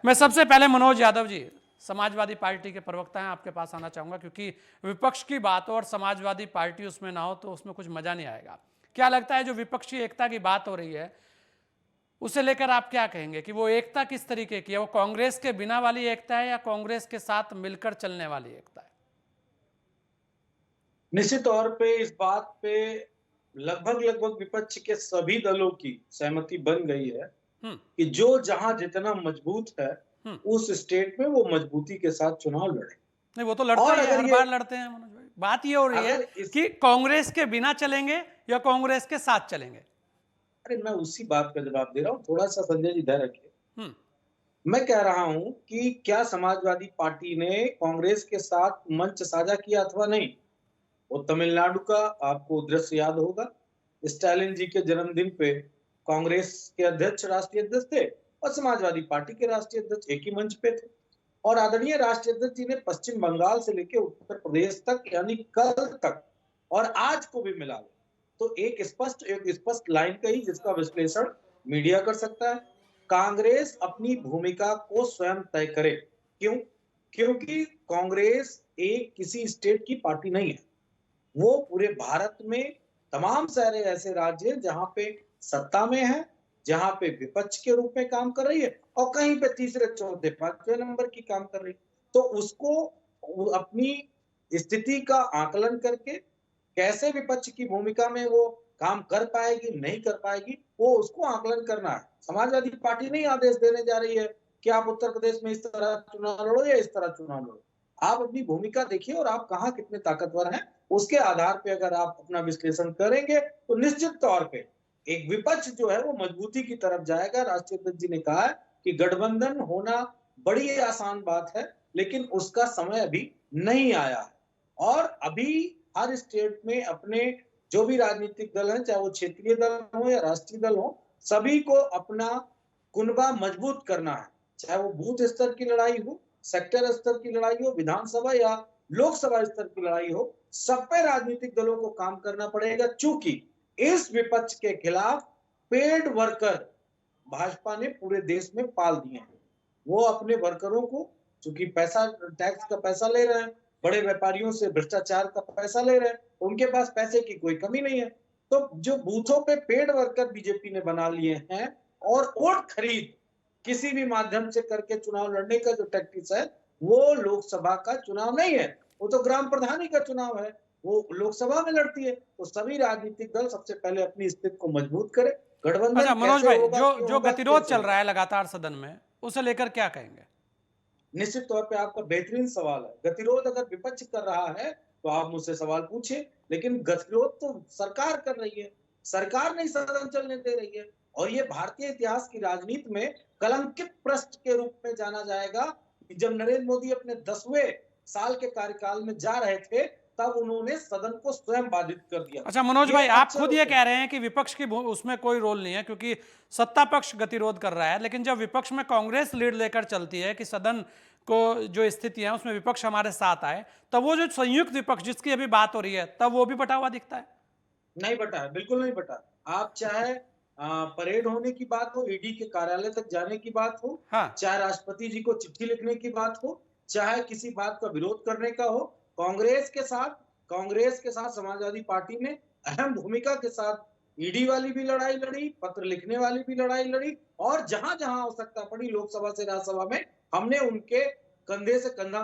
मैं सबसे पहले मनोज यादव जी, समाजवादी पार्टी के प्रवक्ता हैं, आपके पास आना चाहूंगा, क्योंकि विपक्ष की बात हो और समाजवादी पार्टी उसमें ना हो तो उसमें कुछ मजा नहीं आएगा। क्या लगता है जो विपक्षी एकता की बात हो रही है उसे लेकर आप क्या कहेंगे कि वो एकता किस तरीके की है? वो कांग्रेस के बिना वाली एकता है या कांग्रेस के साथ मिलकर चलने वाली एकता है? निश्चित तौर पे इस बात पे लगभग विपक्ष के सभी दलों की सहमति बन गई है हम्म। कि जो जहां जितना मजबूत है, हम्म। उस स्टेट में वो मजबूती के साथ चुनाव लड़े। नहीं, वो तो लड़ते और ही है, अगर हर ये बार लड़ते हैं मनोज भाई। बात ये हो रही है अगर इस कि कांग्रेस के बिना चलेंगे या कांग्रेस के साथ चलेंगे। अरे मैं उसी बात का जवाब दे रहा हूँ, थोड़ा सा संजय जी धैर्य रखिए। हम्म। मैं कह रहा हूं कि क्या समाजवादी पार्टी ने कांग्रेस के साथ मंच साझा किया अथवा नहीं। वो तमिलनाडु का आपको दृश्य याद होगा। स्टालिन जी के जन्मदिन पे कांग्रेस के अध्यक्ष राष्ट्रीय अध्यक्ष थे और समाजवादी पार्टी के राष्ट्रीय अध्यक्ष एक ही मंच पे थे। और आदरणीय राष्ट्रीय अध्यक्ष जी ने पश्चिम बंगाल से लेकर उत्तर प्रदेश तक, यानी कल तक और आज को भी मिला ले तो एक स्पष्ट लाइन कही जिसका विश्लेषण मीडिया कर सकता है। कांग्रेस अपनी भूमिका को स्वयं तय करे। क्यों? क्योंकि कांग्रेस एक किसी स्टेट की पार्टी नहीं है। वो पूरे भारत में तमाम सारे ऐसे राज्य हैं जहां पे सत्ता में है, जहां पे विपक्ष के रूप में काम कर रही है और कहीं पे तीसरे चौथे पांचवें नंबर की काम कर रही है। तो उसको अपनी स्थिति का आकलन करके कैसे विपक्ष की भूमिका में वो काम कर पाएगी नहीं कर पाएगी, वो उसको आकलन करना है। समाजवादी पार्टी नहीं आदेश देने जा रही है कि आप उत्तर प्रदेश में इस तरह चुनाव लड़ो या इस तरह चुनाव लड़ो। आप अपनी भूमिका देखिए और आप कहां कितने ताकतवर हैं, उसके आधार पे अगर आप अपना विश्लेषण करेंगे तो निश्चित तौर पे एक विपक्ष जो है वो मजबूती की तरफ जाएगा। राष्ट्रीय अध्यक्ष जी ने कहा है कि गठबंधन होना बड़ी आसान बात है, लेकिन उसका समय अभी नहीं आया है। और अभी हर स्टेट में अपने जो भी राजनीतिक दल हैं, चाहे वो क्षेत्रीय दल हो या राष्ट्रीय दल हो, सभी को अपना कुनबा मजबूत करना है। चाहे वो बूथ स्तर की लड़ाई हो, सेक्टर स्तर की लड़ाई हो, विधानसभा या लोकसभा स्तर की लड़ाई हो, सब पे राजनीतिक दलों को काम करना पड़ेगा। चूंकि इस विपक्ष के खिलाफ पेड वर्कर भाजपा ने पूरे देश में पाल दिए हैं। वो अपने वर्करों को, चूंकि पैसा टैक्स का पैसा ले रहे हैं, बड़े व्यापारियों से भ्रष्टाचार का पैसा ले रहे हैं, उनके पास पैसे की कोई कमी नहीं है। तो जो बूथों पे पेड वर्कर बीजेपी ने बना लिए हैं और वोट खरीद किसी भी माध्यम से करके चुनाव लड़ने का जो टैक्टिक्स है, वो लोकसभा का चुनाव नहीं है, वो तो ग्राम प्रधानी का चुनाव है। वो लोकसभा में लड़ती है। तो सभी राजनीतिक दल सबसे पहले अपनी स्थिति को मजबूत करे। गठबंधन अच्छा मनोज कैसे भाई, होगा, जो क्यों जो होगा, गतिरोध कैसे चल होगा। रहा है लगातार सदन में, उसे लेकर क्या कहेंगे? निश्चित तौर पे आपका बेहतरीन सवाल है। गतिरोध अगर विपक्ष कर रहा है तो आप मुझसे सवाल पूछिए, लेकिन गतिरोध तो सरकार कर रही है। सरकार नहीं सदन चलने दे रही है और ये भारतीय इतिहास की राजनीति में कलंकित पृष्ठ के रूप में जाना जाएगा कि जब नरेंद्र मोदी अपने 10वें साल के कार्यकाल में जा रहे थे, तब उन्होंने सदन को स्वयं बाधित कर दिया। अच्छा मनोज ये भाई, आप अक्सर खुद ये होते कह हैं। रहे हैं कि विपक्ष की उसमें कोई रोल नहीं है, क्योंकि सत्ता पक्ष गतिरोध कर रहा है, लेकिन जब विपक्ष में कांग्रेस लीड लेकर चलती है कि सदन को जो स्थिति है उसमें विपक्ष हमारे साथ आए, तब वो जो संयुक्त विपक्ष जिसकी अभी बात हो रही है, तब वो भी बटा हुआ दिखता है। नहीं बटा है, बिल्कुल नहीं बटा। आप चाहे परेड होने की बात हो, ईडी के कार्यालय तक जाने की बात हो, हाँ। चाहे राष्ट्रपति जी को चिट्ठी लिखने की बात हो, चाहे किसी बात का विरोध करने का हो, कांग्रेस के साथ समाजवादी पार्टी ने अहम भूमिका के साथ ईडी वाली भी लड़ाई लड़ी, पत्र लिखने वाली भी लड़ाई लड़ी और जहां-जहां आवश्यकता पड़ी लोकसभा से राज्यसभा में, हमने उनके कंधे से कंधा